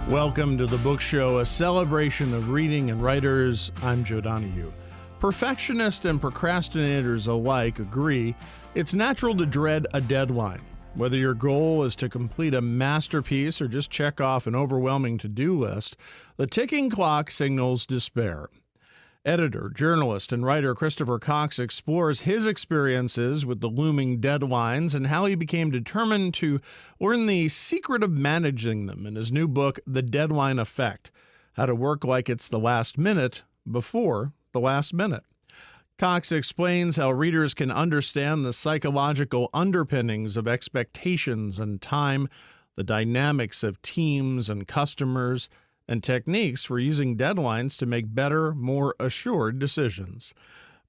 Welcome to the Book Show, a celebration of reading and writers. I'm Joe Donahue. Perfectionists and procrastinators alike agree it's natural to dread a deadline. Whether your goal is to complete a masterpiece or just check off an overwhelming to-do list, the ticking clock signals despair. Editor, journalist, and writer Christopher Cox explores his experiences with the looming deadlines and how he became determined to learn the secret of managing them in his new book, The Deadline Effect: How to Work Like It's the Last Minute Before the Last Minute. Cox explains how readers can understand the psychological underpinnings of expectations and time, the dynamics of teams and customers, and techniques for using deadlines to make better, more assured decisions.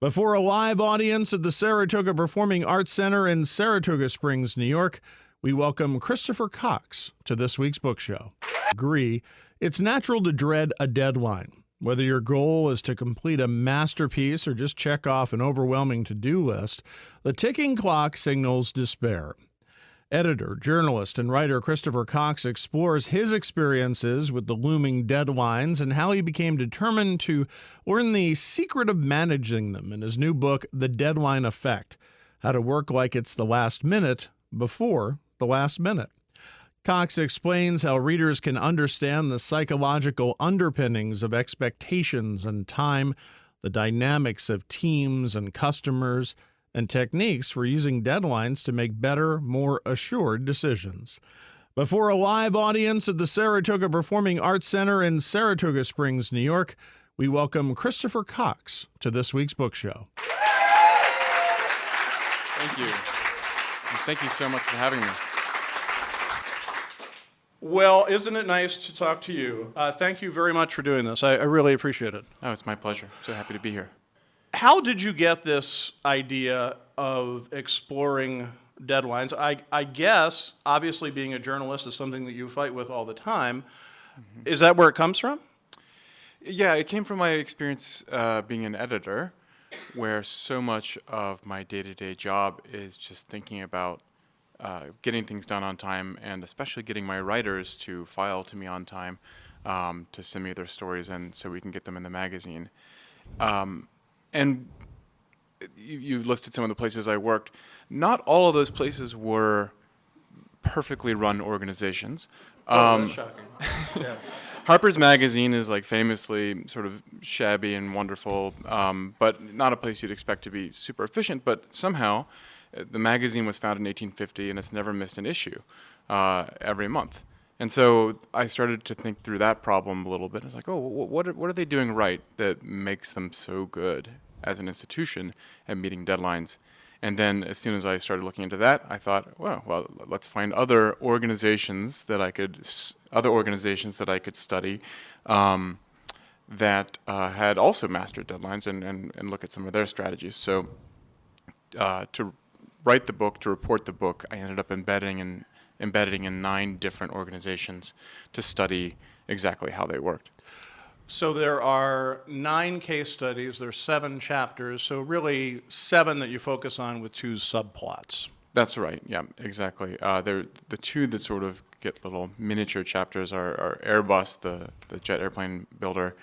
Before a live audience at the Saratoga Performing Arts Center in Saratoga Springs, New York, we welcome Christopher Cox to this week's book show. Agree, it's natural to dread a deadline. Whether your goal is to complete a masterpiece or just check off an overwhelming to-do list, the ticking clock signals despair. Editor, journalist, and writer Christopher Cox explores his experiences with the looming deadlines and how he became determined to learn the secret of managing them in his new book, The Deadline Effect: How to Work Like It's the Last Minute Before the Last Minute. Cox explains how readers can understand the psychological underpinnings of expectations and time, the dynamics of teams and customers, and techniques for using deadlines to make better, more assured decisions. Before a live audience at the Saratoga Performing Arts Center in Saratoga Springs, New York, we welcome Christopher Cox to this week's book show. Thank you. And thank you so much for having me. Well, isn't it nice to talk to you? Thank you very much for doing this. I really appreciate it. Oh, it's my pleasure. So happy to be here. How did you get this idea of exploring deadlines? I guess, obviously, being a journalist is something that you fight with all the time. Mm-hmm. Is that where it comes from? Yeah, it came from my experience being an editor, where so much of my day-to-day job is just thinking about getting things done on time, and especially getting my writers to file to me on time to send me their stories, and so we can get them in the magazine. And you listed some of the places I worked. Not all of those places were perfectly run organizations. That's shocking. Yeah. Harper's Magazine is like famously sort of shabby and wonderful, but not a place you'd expect to be super efficient. But somehow, the magazine was founded in 1850, and it's never missed an issue every month. And so I started to think through that problem a little bit. I was like, oh, what are they doing right that makes them so good as an institution at meeting deadlines? And then as soon as I started looking into that, I thought, well, let's find other organizations that I could study that had also mastered deadlines and look at some of their strategies. So to write the book, to report the book, I ended up embedding in 9 different organizations to study exactly how they worked. So there are 9 case studies, there's 7 chapters, so really 7 that you focus on with 2 subplots. That's right, yeah, exactly. The 2 that sort of get little miniature chapters are Airbus, the jet airplane builder,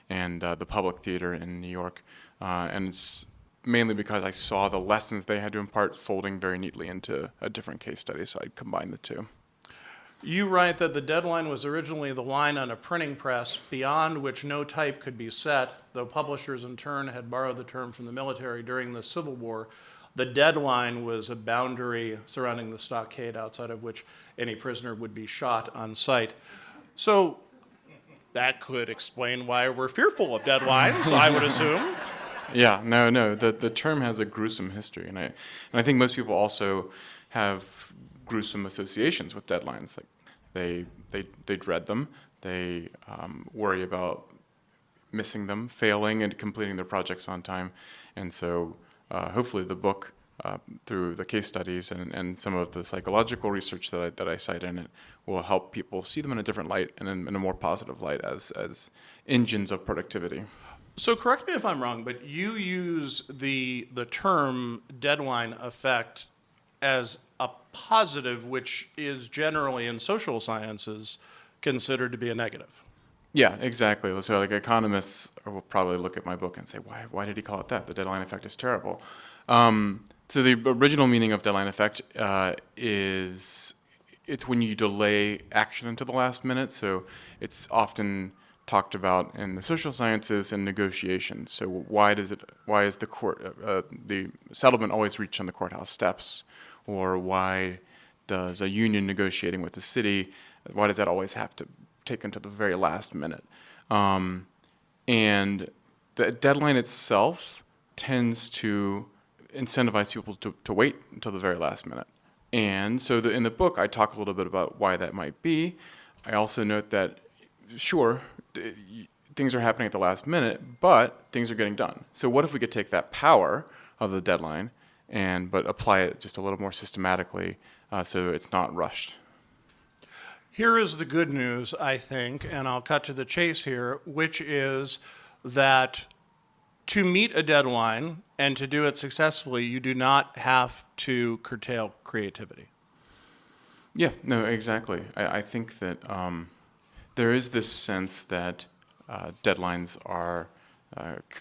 and the Public Theater in New York. And it's mainly because I saw the lessons they had to impart folding very neatly into a different case study, so I'd combine the 2. You write that the deadline was originally the line on a printing press beyond which no type could be set, though publishers in turn had borrowed the term from the military during the Civil War. The deadline was a boundary surrounding the stockade outside of which any prisoner would be shot on sight. So that could explain why we're fearful of deadlines, I would assume. Yeah, no. The term has a gruesome history, and I think most people also have gruesome associations with deadlines. Like they dread them. They worry about missing them, failing, and completing their projects on time. And so, hopefully, the book, through the case studies and some of the psychological research that I cite in it, will help people see them in a different light and in a more positive light as engines of productivity. So correct me if I'm wrong, but you use the term deadline effect as a positive, which is generally in social sciences considered to be a negative. Yeah, exactly. So like economists will probably look at my book and say, why did he call it that? The deadline effect is terrible. So the original meaning of deadline effect is it's when you delay action until the last minute. So it's often talked about in the social sciences and negotiations. So why is the settlement always reached on the courthouse steps? Or why does a union negotiating with the city, why does that always have to take until the very last minute? And the deadline itself tends to incentivize people to wait until the very last minute. And so in the book, I talk a little bit about why that might be. I also note that, sure, things are happening at the last minute, but things are getting done. So what if we could take that power of the deadline but apply it just a little more systematically so it's not rushed? Here is the good news, I think, and I'll cut to the chase here, which is that to meet a deadline and to do it successfully, you do not have to curtail creativity. Yeah, no, exactly. I think that there is this sense that deadlines are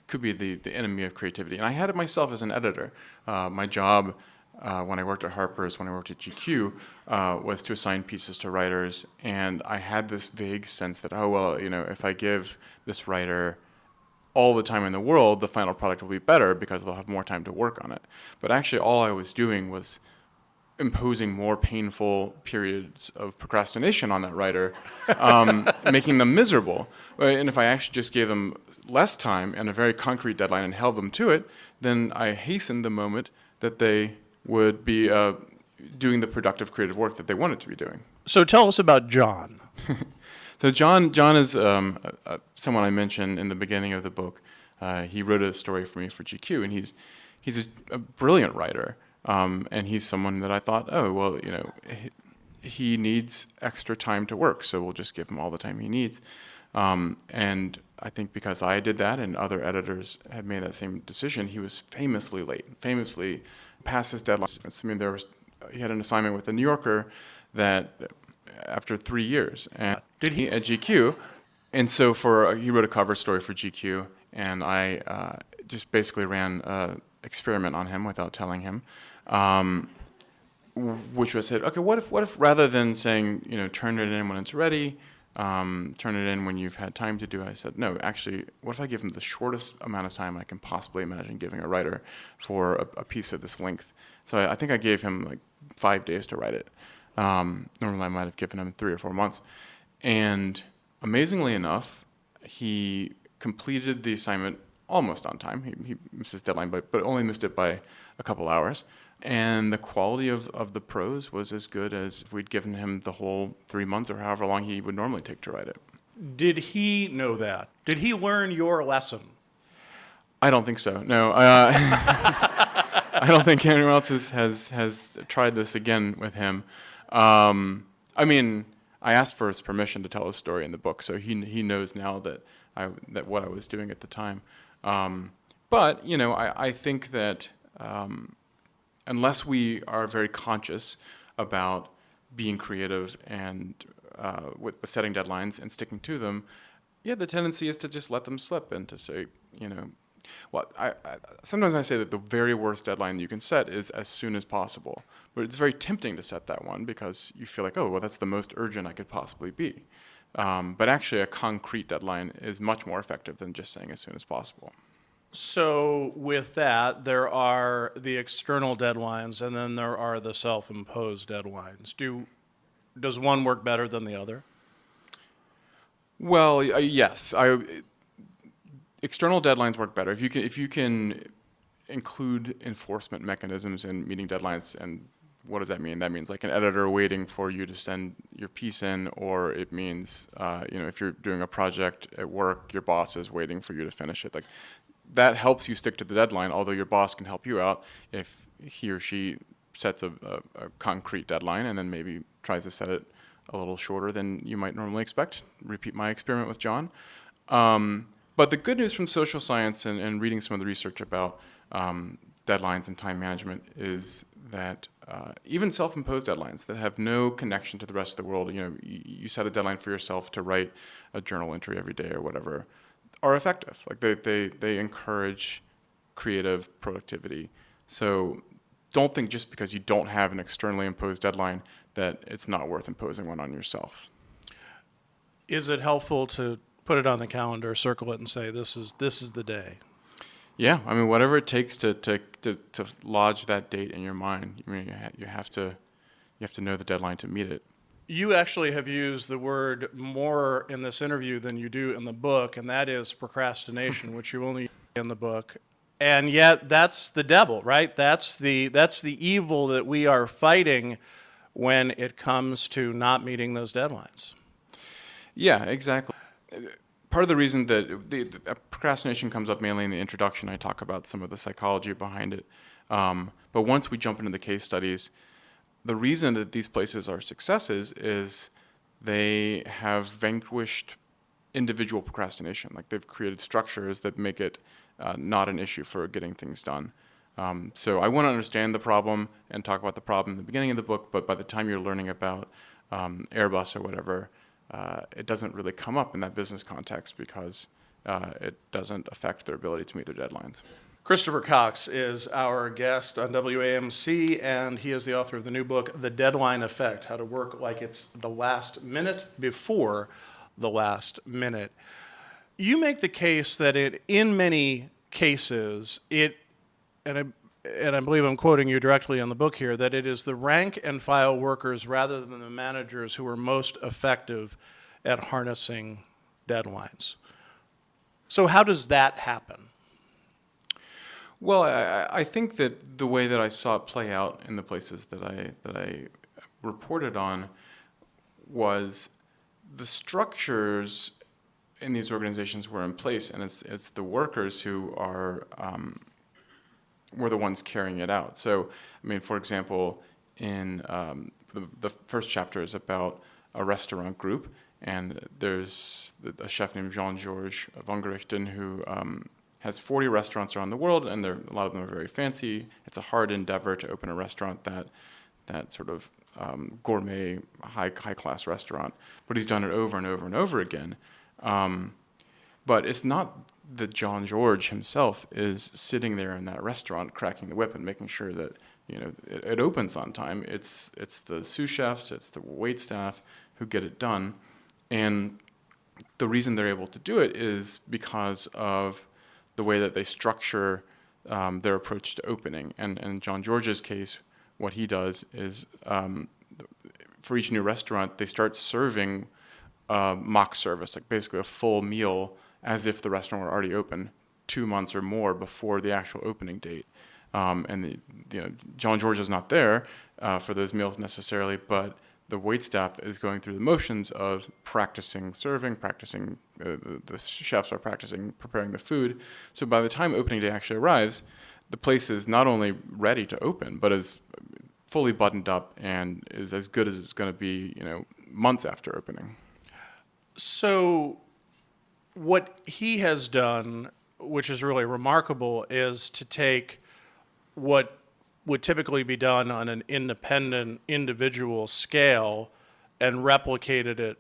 could be the enemy of creativity. And I had it myself as an editor. My job when I worked at Harper's, when I worked at GQ, was to assign pieces to writers. And I had this vague sense that, if I give this writer all the time in the world, the final product will be better because they'll have more time to work on it. But actually, all I was doing was imposing more painful periods of procrastination on that writer, making them miserable. And if I actually just gave them less time and a very concrete deadline and held them to it, then I hastened the moment that they would be doing the productive creative work that they wanted to be doing. So tell us about John. So John is someone I mentioned in the beginning of the book. He wrote a story for me for GQ, and he's a brilliant writer. And he's someone that I thought, he needs extra time to work, so we'll just give him all the time he needs. And I think because I did that and other editors had made that same decision, he was famously late, famously past his deadline. I mean, he had an assignment with the New Yorker that after 3 years, and Did he at GQ? And so he wrote a cover story for GQ, and I just basically ran an experiment on him without telling him, which was said, okay, what if rather than saying, turn it in when it's ready, turn it in when you've had time to do it, I said, no, actually, what if I give him the shortest amount of time I can possibly imagine giving a writer for a piece of this length? So I think I gave him like 5 days to write it. Normally I might have given him 3 or 4 months. And amazingly enough, he completed the assignment almost on time. He missed his deadline, but only missed it by a couple hours. And the quality of the prose was as good as if we'd given him the whole 3 months or however long he would normally take to write it. Did he know that? Did he learn your lesson? I don't think so. No, I don't think anyone else has tried this again with him. I mean, I asked for his permission to tell his story in the book, so he knows now that what I was doing at the time. But I think that unless we are very conscious about being creative and with setting deadlines and sticking to them, the tendency is to just let them slip and to say, sometimes I say that the very worst deadline you can set is as soon as possible. But it's very tempting to set that one because you feel like, that's the most urgent I could possibly be. But actually, a concrete deadline is much more effective than just saying as soon as possible. So with that, there are the external deadlines, and then there are the self-imposed deadlines. Does one work better than the other? Well, yes. External deadlines work better if you can include enforcement mechanisms in meeting deadlines. And what does that mean? That means like an editor waiting for you to send your piece in, or it means if you're doing a project at work, your boss is waiting for you to finish it. Like that helps you stick to the deadline. Although your boss can help you out if he or she sets a concrete deadline and then maybe tries to set it a little shorter than you might normally expect. Repeat my experiment with John. But the good news from social science and reading some of the research about deadlines and time management is that even self-imposed deadlines that have no connection to the rest of the world. You set a deadline for yourself to write a journal entry every day or whatever, are effective. Like they encourage creative productivity. So don't think just because you don't have an externally imposed deadline that it's not worth imposing one on yourself. Is it helpful to put it on the calendar, circle it, and say this is the day? Yeah, I mean, whatever it takes to lodge that date in your mind. I mean, you have to know the deadline to meet it. You actually have used the word more in this interview than you do in the book, and that is procrastination, which you only use in the book. And yet, that's the devil, right? That's the evil that we are fighting when it comes to not meeting those deadlines. Yeah, exactly. Part of the reason that the procrastination comes up mainly in the introduction, I talk about some of the psychology behind it. But once we jump into the case studies, the reason that these places are successes is they have vanquished individual procrastination. Like they've created structures that make it not an issue for getting things done. So I want to understand the problem and talk about the problem in the beginning of the book, but by the time you're learning about Airbus or whatever, it doesn't really come up in that business context because it doesn't affect their ability to meet their deadlines. Christopher Cox is our guest on WAMC, and he is the author of the new book, The Deadline Effect, How to Work Like It's the Last Minute Before the Last Minute. You make the case that in many cases, and I believe I'm quoting you directly in the book here, that it is the rank and file workers rather than the managers who are most effective at harnessing deadlines. So how does that happen? Well, I think that the way that I saw it play out in the places that I reported on was the structures in these organizations were in place, and it's the workers who are were the ones carrying it out. So, I mean, for example, in the first chapter is about a restaurant group, and there's a chef named Jean-Georges von Gerichten who has 40 restaurants around the world, and a lot of them are very fancy. It's a hard endeavor to open a restaurant that sort of gourmet, high-class restaurant, but he's done it over and over and over again. But it's not that Jean-Georges himself is sitting there in that restaurant cracking the whip and making sure that it opens on time. It's the sous chefs, it's the wait staff who get it done, and the reason they're able to do it is because of the way that they structure their approach to opening. And in Jean-Georges' case, what he does is for each new restaurant, they start serving mock service, like basically a full meal, as if the restaurant were already open 2 months or more before the actual opening date. And Jean-Georges is not there for those meals necessarily, but the waitstaff is going through the motions of practicing serving, the chefs are practicing preparing the food. So by the time opening day actually arrives, the place is not only ready to open, but is fully buttoned up and is as good as it's going to be, months after opening. So what he has done, which is really remarkable, is to take what would typically be done on an independent individual scale and replicated it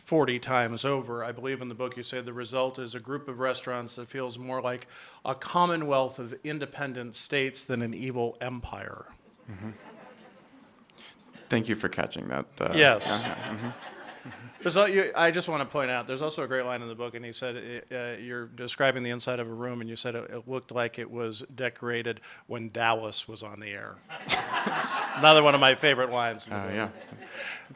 40 times over. I believe in the book you say the result is a group of restaurants that feels more like a commonwealth of independent states than an evil empire. Mm-hmm. Thank you for catching that. Yes. Mm-hmm. I just want to point out, there's also a great line in the book, and he said, you're describing the inside of a room, and you said it looked like it was decorated when Dallas was on the air. Another one of my favorite lines in the book. Yeah.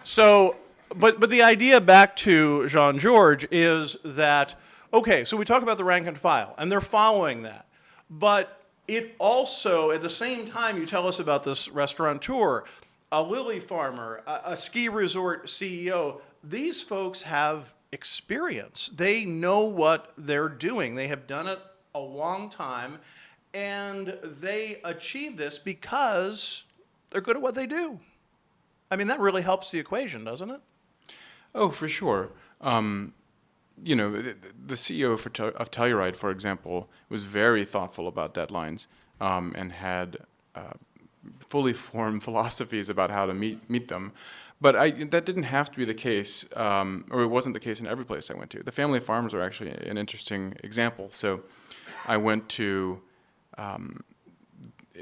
So, but the idea back to Jean-Georges is that, okay, so we talk about the rank and file, and they're following that. But it also, at the same time, you tell us about this restaurateur, a lily farmer, a ski resort CEO. These folks have experience. They know what they're doing. They have done it a long time, and they achieve this because they're good at what they do. I mean, that really helps the equation, doesn't it? Oh, for sure. The CEO of Telluride, for example, was very thoughtful about deadlines and had fully formed philosophies about how to meet them. But that didn't have to be the case, or it wasn't the case in every place I went to. The family farms are actually an interesting example. So I went to,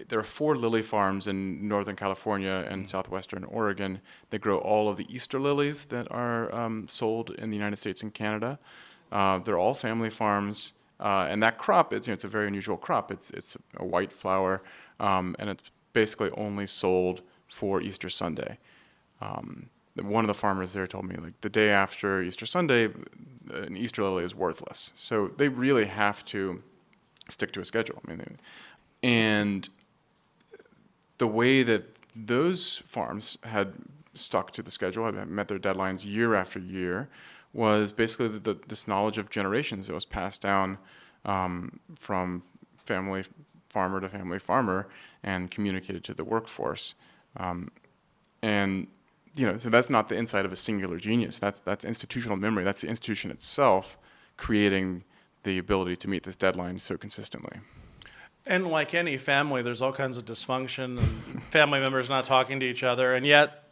there are 4 lily farms in Northern California and southwestern Oregon. They grow all of the Easter lilies that are sold in the United States and Canada. They're all family farms, and that crop is, it's a very unusual crop. It's a white flower, and it's basically only sold for Easter Sunday. One of the farmers there told me, like, the day after Easter Sunday, an Easter lily is worthless. So they really have to stick to a schedule. And the way that those farms had stuck to the schedule, had met their deadlines year after year, was basically this knowledge of generations that was passed down from family farmer to family farmer and communicated to the workforce. And so that's not the insight of a singular genius. That's institutional memory. That's the institution itself creating the ability to meet this deadline so consistently. And like any family, there's all kinds of dysfunction and family members not talking to each other, and yet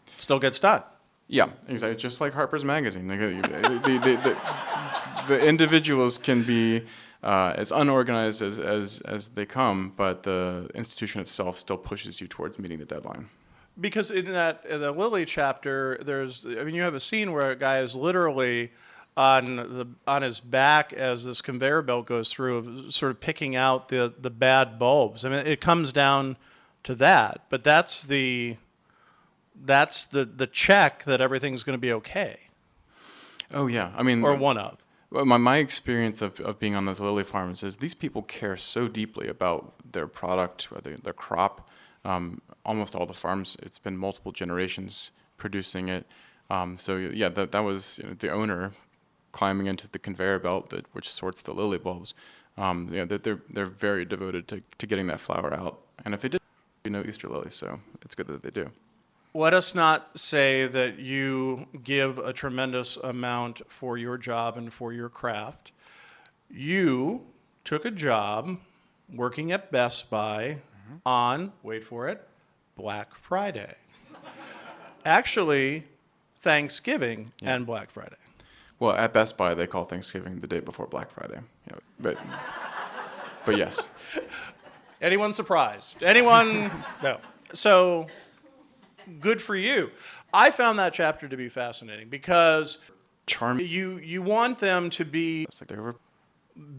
it still gets done. Yeah, exactly. Just like Harper's Magazine. The individuals can be as unorganized as they come, but the institution itself still pushes you towards meeting the deadline. Because in the Lily chapter, you have a scene where a guy is literally on his back as this conveyor belt goes through, sort of picking out the bad bulbs. I mean, it comes down to that, but that's the check that everything's going to be okay. Oh yeah, I mean, or one of. Well, my experience of being on those lily farms is these people care so deeply about their product, their crop. Almost all the farms, it's been multiple generations producing it. So yeah, that was the owner climbing into the conveyor belt which sorts the lily bulbs. They're very devoted to getting that flower out. And if they did, Easter lilies, so it's good that they do. Let us not say that you give a tremendous amount for your job and for your craft. You took a job working at Best Buy on, wait for it, Black Friday. Actually, Thanksgiving and Black Friday. Well, at Best Buy, they call Thanksgiving the day before Black Friday. But yes. Anyone surprised? Anyone? No. So, good for you. I found that chapter to be fascinating because you want them to be like they were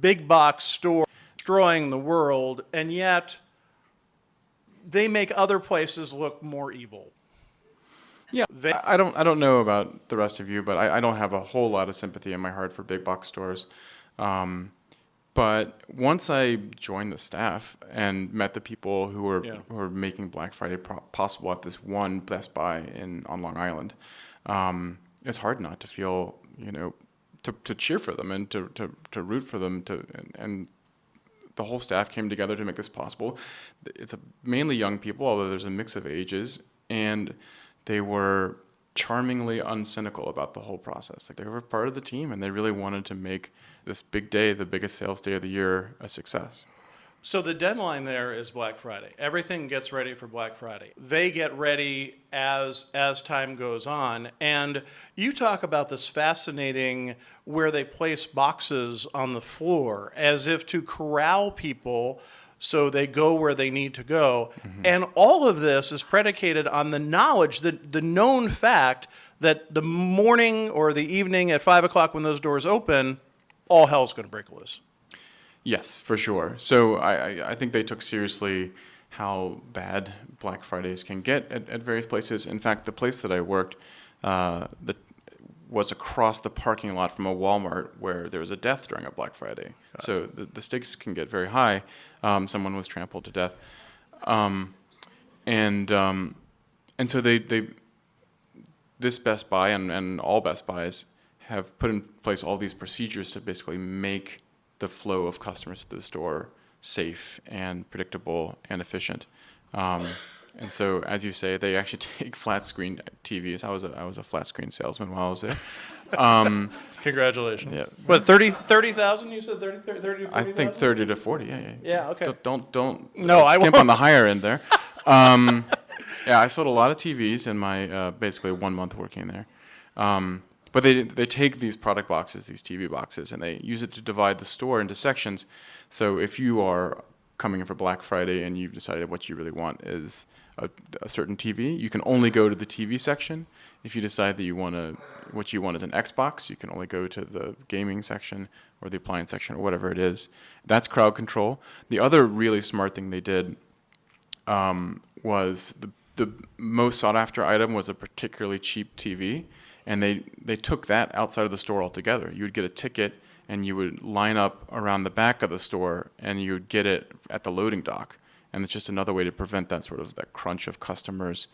big box store destroying the world, and yet they make other places look more evil. Yeah, I don't know about the rest of you, but I don't have a whole lot of sympathy in my heart for big box stores. But once I joined the staff and met the people who were making Black Friday possible at this one Best Buy on Long Island, it's hard not to feel, to cheer for them and to root for them. And the whole staff came together to make this possible. It's mainly young people, although there's a mix of ages, and they were charmingly uncynical about the whole process. Like, they were part of the team, and they really wanted to make this big day, the biggest sales day of the year, a success. So the deadline there is Black Friday. Everything gets ready for Black Friday. They get ready as time goes on. And you talk about this fascinating where they place boxes on the floor as if to corral people so they go where they need to go. Mm-hmm. And all of this is predicated on the knowledge, the known fact that the morning or the evening at 5 o'clock when those doors open, all hell's going to break loose. Yes, for sure. So I think they took seriously how bad Black Fridays can get at various places. In fact, the place that I worked was across the parking lot from a Walmart where there was a death during a Black Friday. So the stakes can get very high. Someone was trampled to death. And so this Best Buy and all Best Buys have put in place all these procedures to basically make the flow of customers to the store safe and predictable and efficient. And so, as you say, they actually take flat screen TVs. I was a flat screen salesman while I was there. Congratulations. Yeah. What, 30,000? You said 30 to 40,000? I think 30 to 40. Yeah. Yeah. Okay. Don't no, I skimp won't. on the higher end there. Yeah, I sold a lot of TVs in my basically 1 month working there. But they take these product boxes, these TV boxes, and they use it to divide the store into sections. So if you are coming in for Black Friday and you've decided what you really want is a certain TV, you can only go to the TV section. If you decide that what you want is an Xbox, you can only go to the gaming section or the appliance section or whatever it is. That's crowd control. The other really smart thing they did was the most sought after item was a particularly cheap TV, and they took that outside of the store altogether. You would get a ticket and you would line up around the back of the store and you would get it at the loading dock. And it's just another way to prevent that crunch of customers.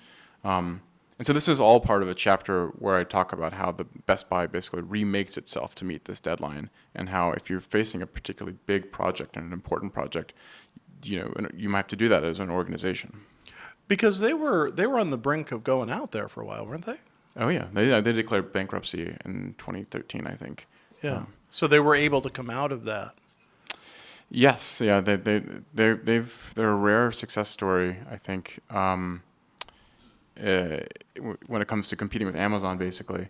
And so this is all part of a chapter where I talk about how the Best Buy basically remakes itself to meet this deadline, and how if you're facing a particularly big project and an important project, you might have to do that as an organization. Because they were on the brink of going out there for a while, weren't they? Oh yeah, they declared bankruptcy in 2013, I think. Yeah. So they were able to come out of that. Yes, yeah, they're a rare success story, I think. When it comes to competing with Amazon, basically,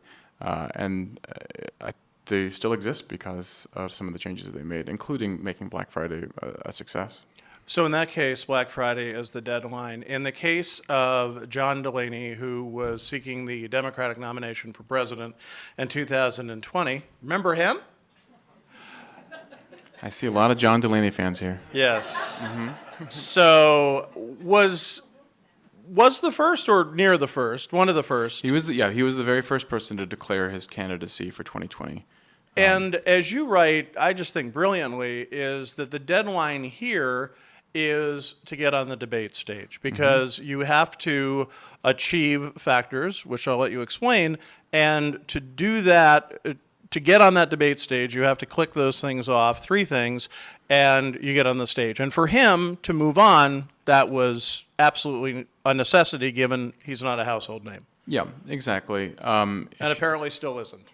they still exist because of some of the changes that they made, including making Black Friday a success. So in that case, Black Friday is the deadline. In the case of John Delaney, who was seeking the Democratic nomination for president in 2020, remember him? I see a lot of John Delaney fans here. Yes. Mm-hmm. So was the first or near the first, one of the first? He was the very first person to declare his candidacy for 2020. And as you write, I just think brilliantly, is that the deadline here is to get on the debate stage, because you have to achieve factors, which I'll let you explain, and to do that, to get on that debate stage, you have to click those things off, 3 things, and you get on the stage. And for him to move on, that was absolutely a necessity, given he's not a household name. Yeah, exactly. And apparently still isn't.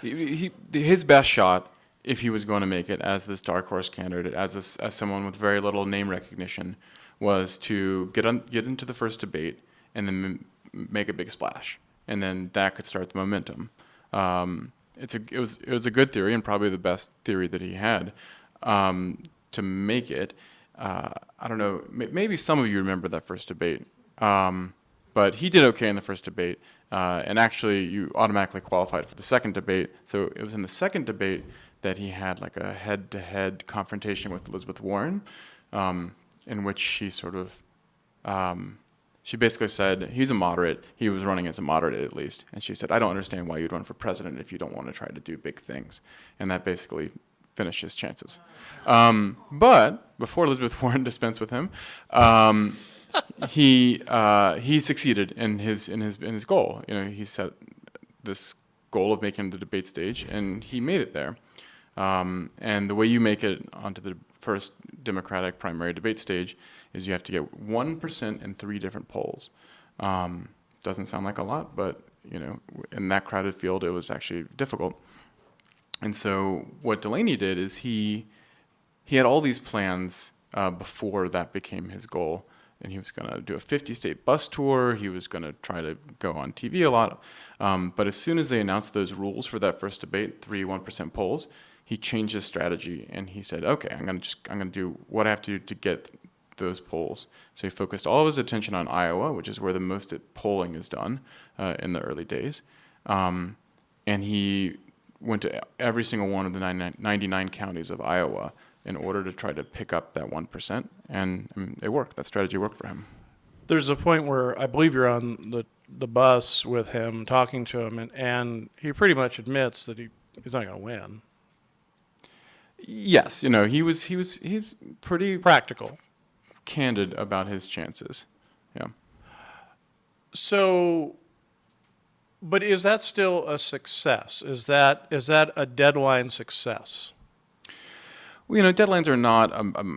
His best shot, if he was going to make it as this dark horse candidate, as someone with very little name recognition, was to get into the first debate and then make a big splash, and then that could start the momentum. It was a good theory, and probably the best theory that he had to make it. I don't know, maybe some of you remember that first debate, but he did okay in the first debate, and actually you automatically qualified for the second debate. So it was in the second debate that he had like a head-to-head confrontation with Elizabeth Warren, in which she sort of she basically said, he's a moderate. He was running as a moderate, at least. And she said, I don't understand why you'd run for president if you don't want to try to do big things. And that basically finished his chances. But before Elizabeth Warren dispensed with him, he succeeded in his goal. He set this goal of making the debate stage, and he made it there. And the way you make it onto the first Democratic primary debate stage is you have to get 1% in 3 different polls. Doesn't sound like a lot, but in that crowded field, it was actually difficult. And so what Delaney did is he had all these plans before that became his goal. And he was going to do a 50-state bus tour. He was going to try to go on TV a lot. But as soon as they announced those rules for that first debate, 3 1% polls, he changed his strategy, and he said, "Okay, I'm going to do what I have to do to get those polls." So he focused all of his attention on Iowa, which is where the most polling is done in the early days, and he went to every single one of the 99 counties of Iowa in order to try to pick up that 1%, and it worked. That strategy worked for him. There's a point where I believe you're on the bus with him, talking to him, and he pretty much admits that he's not going to win. Yes, he was pretty practical, candid about his chances. Yeah. So, but is that still a success? Is that a deadline success? Well, deadlines are not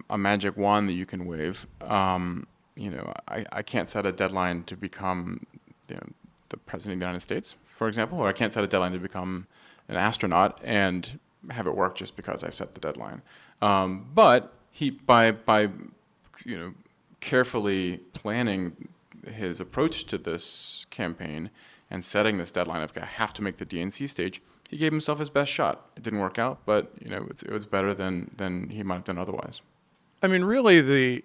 a magic wand that you can wave. I can't set a deadline to become the president of the United States, for example, or I can't set a deadline to become an astronaut and have it work just because I set the deadline. But he, by carefully planning his approach to this campaign and setting this deadline of I have to make the D&C stage, he gave himself his best shot. It didn't work out, but it was better than he might have done otherwise. I mean, really the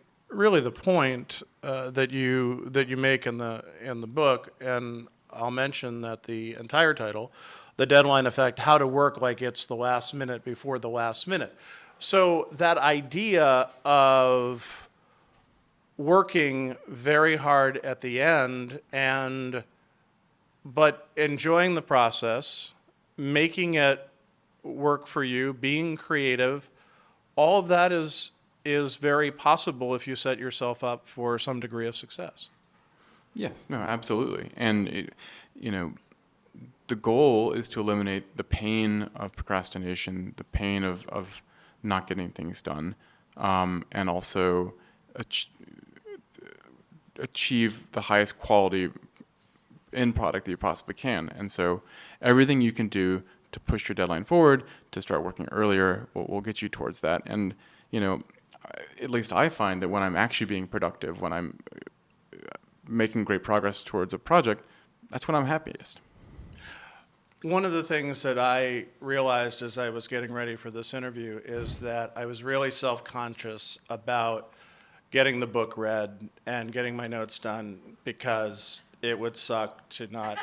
point that you make in the book, and I'll mention that the entire title, The Deadline Effect: How to Work Like It's the Last Minute Before the Last Minute. So that idea of working very hard at the end but enjoying the process, making it work for you, being creative, all of that is very possible if you set yourself up for some degree of success. Yes, no, absolutely. And the goal is to eliminate the pain of procrastination, the pain of not getting things done, and also achieve the highest quality end product that you possibly can. And so everything you can do to push your deadline forward, to start working earlier, will get you towards that. And at least I find that when I'm actually being productive, when I'm making great progress towards a project, that's when I'm happiest. One of the things that I realized as I was getting ready for this interview is that I was really self-conscious about getting the book read and getting my notes done, because it would suck to not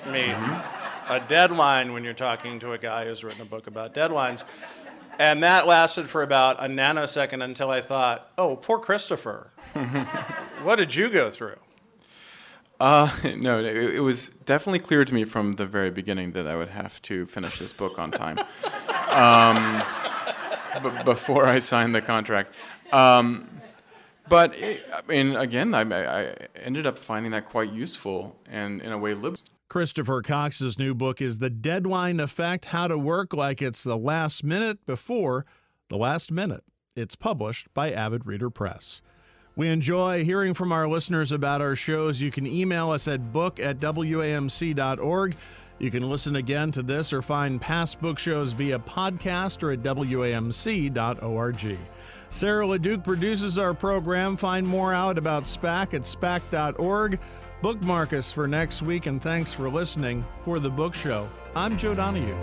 meet a deadline when you're talking to a guy who's written a book about deadlines. And that lasted for about a nanosecond until I thought, oh, poor Christopher. What did you go through? No, it was definitely clear to me from the very beginning that I would have to finish this book on time before I signed the contract. But again, I ended up finding that quite useful and in a way liberating. Christopher Cox's new book is The Deadline Effect: How to Work Like It's the Last Minute Before the Last Minute. It's published by Avid Reader Press. We enjoy hearing from our listeners about our shows. You can email us at book@wamc.org. You can listen again to this or find past book shows via podcast or at wamc.org. Sarah LeDuc produces our program. Find more out about SPAC at spac.org. Bookmark us for next week, and thanks for listening. For The Book Show, I'm Joe Donahue.